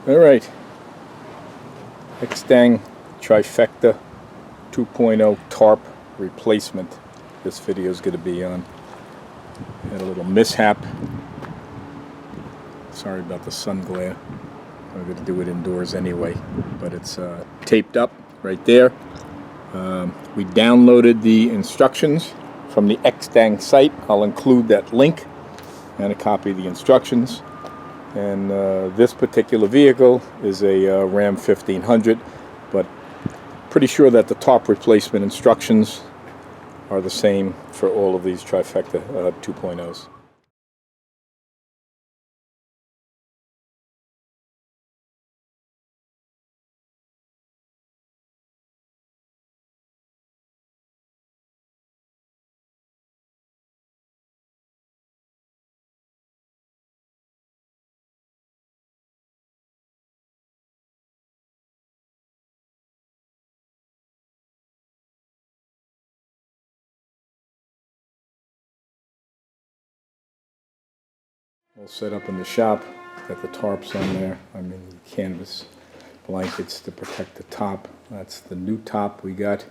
Alright, Extang Trifecta 2.0 Tarp replacement this video is going to be on. Had a little mishap. Sorry about the sun glare. I'm going to do it indoors anyway, but it's taped up right there. We downloaded the instructions from the Extang site. I'll include that link and a copy of the instructions. And this particular vehicle is a Ram 1500, but pretty sure that the Tarp replacement instructions are the same for all of these Trifecta 2.0s. All set up in the shop. Got the tarps on there. I mean, canvas blankets to protect the top. That's the new top we got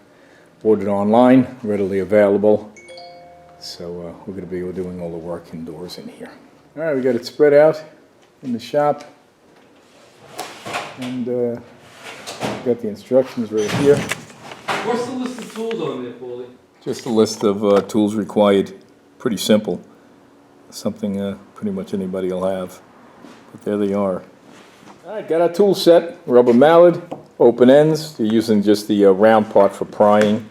ordered online, readily available. So we're going to be doing all the work indoors in here. All right, we got it spread out in the shop, and got the instructions right here. What's the list of tools on there, Paulie? Just a list of tools required. Pretty simple. Something pretty much anybody will have, but there they are. All right, got our tool set. Rubber mallet, open ends. You're using just the round part for prying,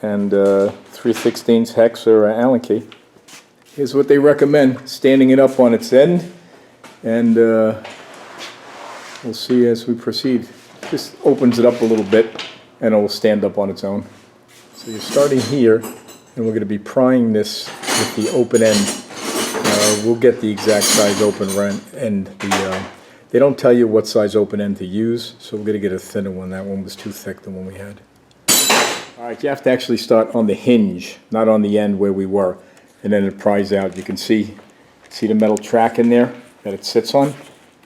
and 3/16 hex or Allen key. Here's what they recommend: standing it up on its end, and we'll see as we proceed. Just opens it up a little bit, and it will stand up on its own. So you're starting here, and we're going to be prying this with the open end. We'll get the exact size open end. They don't tell you what size open end to use, so we're going to get a thinner one. That one was too thick, the one we had. All right, you have to actually start on the hinge, not on the end where we were, and then it pries out. You can see the metal track in there that it sits on.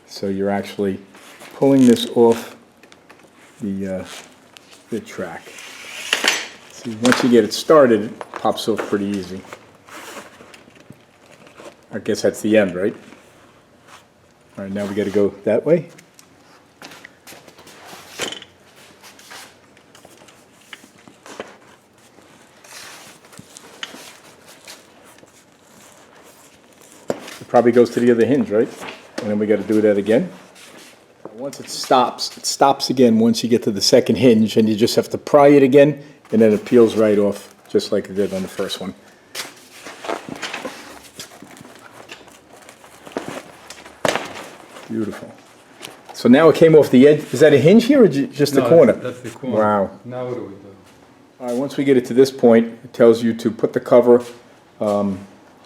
So you're actually pulling this off the track. See, once you get it started, it pops off pretty easy. I guess that's the end, right? All right, now we got to go that way. It probably goes to the other hinge, right? And then we got to do that again. Once it stops again once you get to the second hinge, and you just have to pry it again, and then it peels right off, just like it did on the first one. Beautiful. So now it came off the edge. Is that a hinge here or just the corner? That's the corner. Wow. Now what do we do? All right, once we get it to this point, it tells you to put the cover on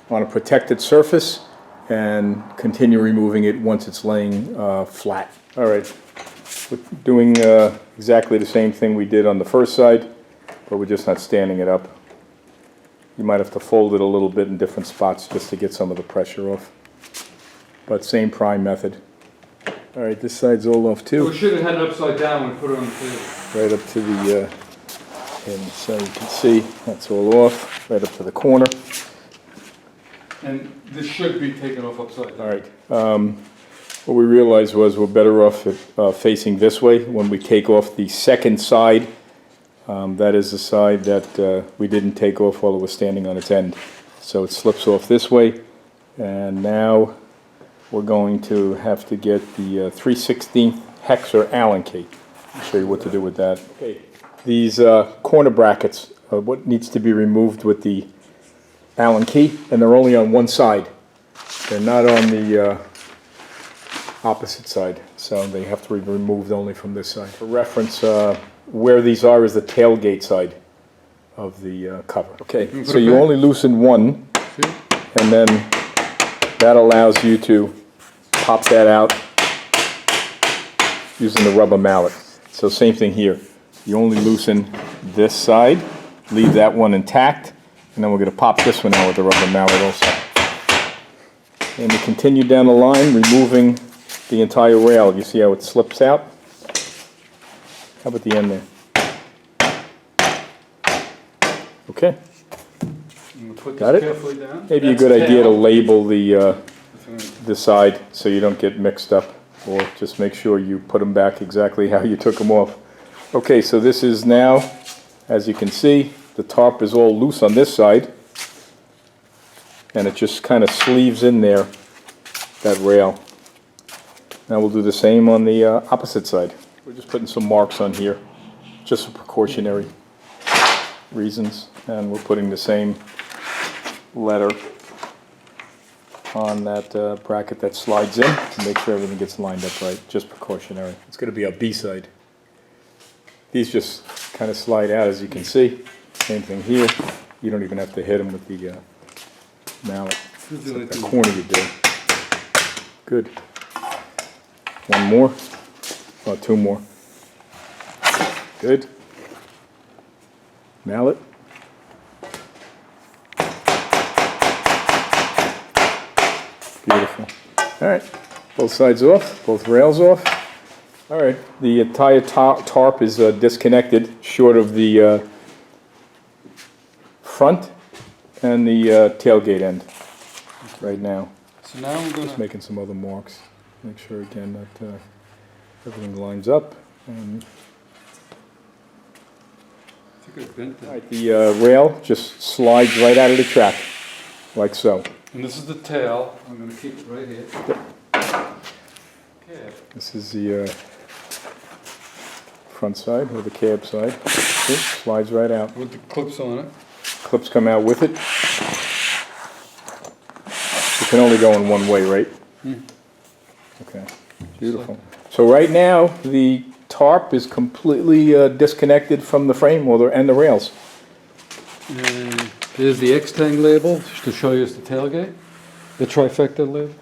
a protected surface and continue removing it once it's laying flat. All right, we're doing exactly the same thing we did on the first side, but we're just not standing it up. You might have to fold it a little bit in different spots just to get some of the pressure off. But same pry method. All right, this side's all off too. We should have had it upside down when we put it on the table. Right up to the hinge, so you can see that's all off, right up to the corner. And this should be taken off upside down. All right. What we realized was we're better off facing this way when we take off the second side. That is the side that we didn't take off while it was standing on its end. So it slips off this way, and now we're going to have to get the 3/16 hex or Allen key. I'll show you what to do with that. Okay. These corner brackets are what needs to be removed with the Allen key, and they're only on one side. They're not on the opposite side, so they have to be removed only from this side. For reference, where these are is the tailgate side of the cover. Okay, so you only loosen one, and then that allows you to pop that out using the rubber mallet. So same thing here. You only loosen this side, leave that one intact, and then we're going to pop this one out with the rubber mallet also. And we continue down the line, removing the entire rail. You see how it slips out? How about the end there? Okay. Put Got this it? carefully down. Maybe a That's good the idea to tail. label the side so you don't get mixed up, or just make sure you put them back exactly how you took them off. Okay, so this is now, as you can see, the tarp is all loose on this side, and it just kind of sleeves in there, that rail. Now we'll do the same on the opposite side. We're just putting some marks on here, just for precautionary reasons, and we're putting the same letter on that bracket that slides in to make sure everything gets lined up right, just precautionary. It's going to be our B side. These just kind of slide out, as you can see. Same thing here. You don't even have to hit them with the mallet. It's like the corner you do. Good. One more. Oh, two more. Good. Mallet. Beautiful. All right, both sides off, both rails off. All right, the entire tarp is disconnected, short of the front and the tailgate end right now. So now we're Just gonna. making some other marks. Make sure again that everything lines up. And, I think I bent all that. right, the rail just slides right out of the track, like so. And this is the tail. I'm gonna keep it right here. Okay. This is the front side, or the cab side. See, slides right out. With the clips on it. Clips come out with it. It can only go in one way, right? Okay, beautiful. So right now, the tarp is completely disconnected from the frame and the rails. And here's the Extang label to show you it's the tailgate. The Trifecta label.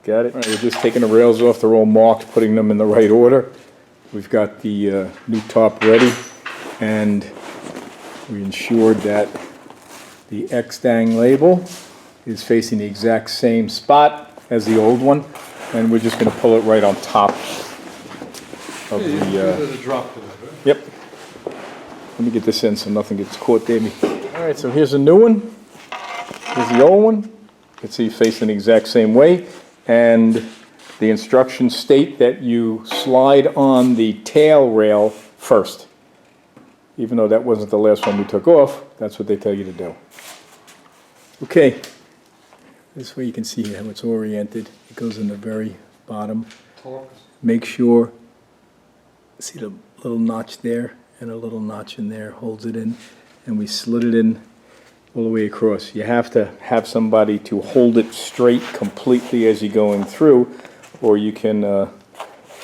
Got it? All right, we're just taking the rails off. They're all marked, putting them in the right order. We've got the new tarp ready, and we ensured that the Extang label is facing the exact same spot as the old one, and we're just going to pull it right on top of There's a drop to it, right? Yep. Let me get this in so nothing gets caught, baby. All right, so here's a new one. Here's the old one. You can see facing the exact same way, and the instructions state that you slide on the tail rail first. Even though that wasn't the last one we took off, that's what they tell you to do. Okay, this way you can see how it's oriented. It goes in the very bottom. Make sure, see the little notch there and a little notch in there holds it in, and we slid it in all the way across. You have to have somebody to hold it straight completely as you're going through, or you can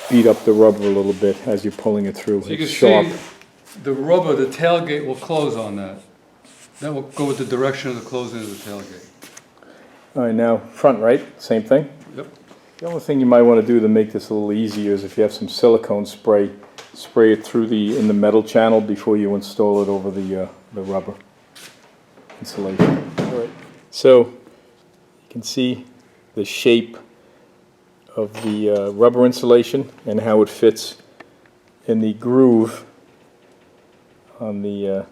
beat up the rubber a little bit as you're pulling it through. So you can It's sharp. see the rubber, the tailgate will close on that. That will go with the direction of the closing of the tailgate. All right, now front right, same thing. Yep. The only thing you might want to do to make this a little easier is if you have some silicone spray, spray it through in the metal channel before you install it over the rubber insulation. All right. So you can see the shape of the rubber insulation and how it fits in the groove on the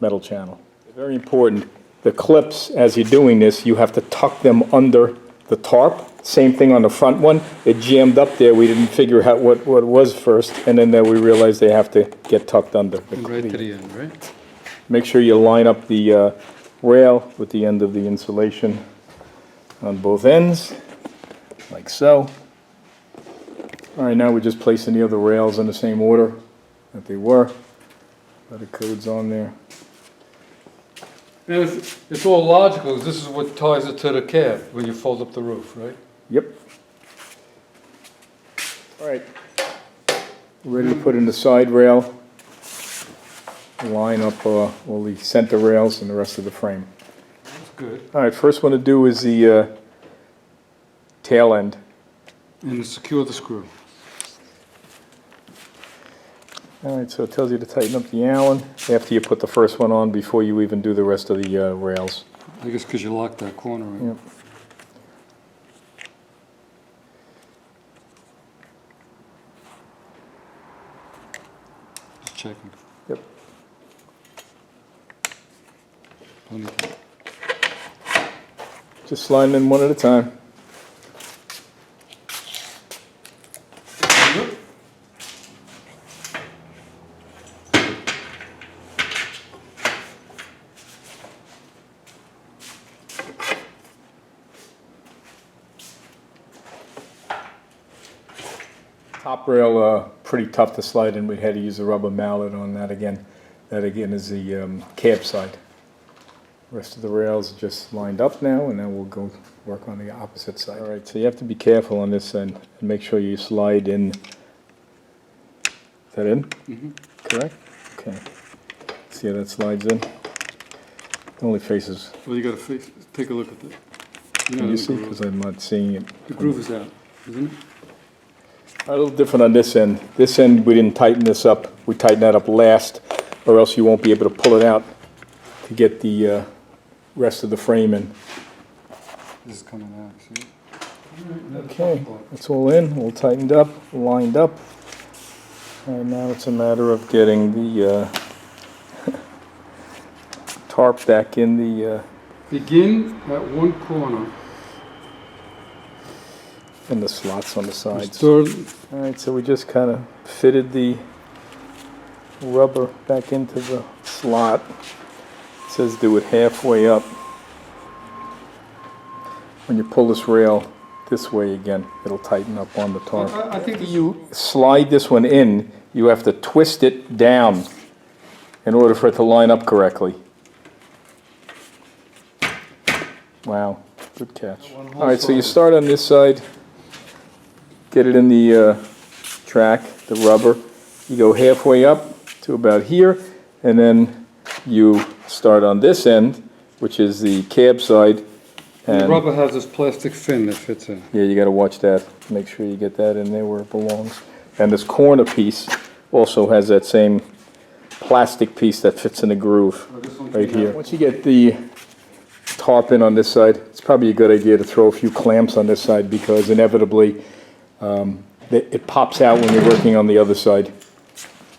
metal channel. Very important. The clips, as you're doing this, you have to tuck them under the tarp. Same thing on the front one. It jammed up there. We didn't figure out what it was first, and then we realized they have to get tucked under. Right to the end, right? Make sure you line up the rail with the end of the insulation on both ends, like so. All right, now we're just placing the other rails in the same order that they were. The code's on there. And it's all logical, 'cause this is what ties it to the cab when you fold up the roof, right? Yep. All right. Ready to put in the side rail. Line up all the center rails and the rest of the frame. That's good. All right, first one to do is the tail end. And secure the screw. All right, so it tells you to tighten up the Allen after you put the first one on before you even do the rest of the rails. I guess because you locked that corner in. Yep. checking. Yep. Plenty of time. Just sliding in one at a time. Top rail, pretty tough to slide in. We had to use a rubber mallet on that again. That again is the cab side. Rest of the rails are just lined up now, and then we'll go work on the opposite side. All right, so you have to be careful on this end and make sure you slide in. Is that in? Mm-hmm. Correct? Okay. See how that slides in? It only faces. Well, you gotta take a look at that. Can you see? Because I'm not seeing it. The groove is out, isn't it? A little different on this end. This end, we didn't tighten this up. We tightened that up last, or else you won't be able to pull it out to get the rest of the frame in. This is coming out, see? Okay, it's all in, all tightened up, lined up. And now it's a matter of getting the tarp back in the Begin at one corner. slots on the sides. Start, All right, so we just kind of fitted the rubber back into the slot. It says do it halfway up. When you pull this rail this way again, it'll tighten up on the tarp. I think You slide this one in, you have to twist it down in order for it to line up correctly. Wow, good catch. All right, so you start on this side, get it in the track, the rubber. You go halfway up to about here, and then you start on this end, which is the cab side. the And rubber has this plastic fin that fits in. yeah, you got to watch that. Make sure you get that in there where it belongs. And this corner piece also has that same plastic piece that fits in the groove right here. Once you get the tarp in on this side, it's probably a good idea to throw a few clamps on this side because inevitably it pops out when you're working on the other side.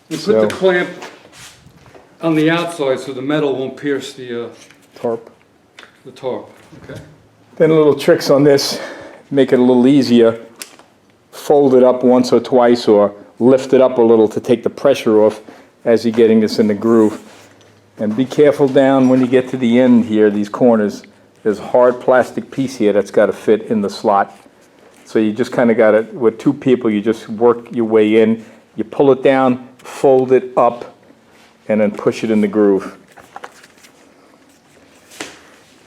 You put the clamp on the outside so the metal won't pierce the Tarp. tarp. Okay. Then little tricks on this, make it a little easier. Fold it up once or twice or lift it up a little to take the pressure off as you're getting this in the groove. And be careful down when you get to the end here, these corners. There's a hard plastic piece here that's got to fit in the slot. So you just kind of got to, with two people, you just work your way in. You pull it down, fold it up, and then push it in the groove.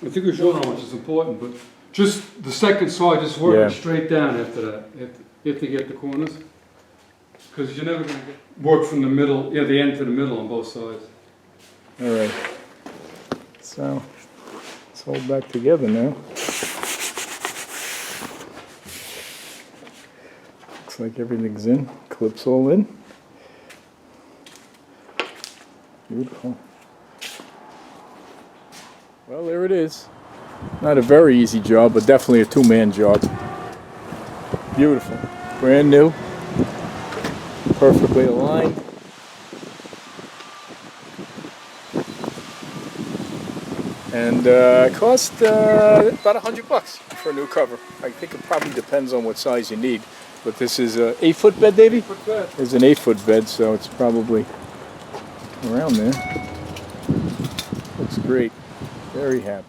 I think we showed how much is important, but just the second side, just work Yeah. it straight down after that. You have to get the corners. Because you're never going to work from the middle, the end to the middle on both sides. All right. So it's all back together now. Looks like everything's in. Clips all in. Beautiful. Well, there it is. Not a very easy job, but definitely a two-man job. Beautiful. Brand new. Perfectly aligned. And cost about $100 for a new cover. I think it probably depends on what size you need. But this is an 8-foot bed, Davey? 8-foot bed. It's an 8-foot bed, so it's probably around there. Looks great. Very happy.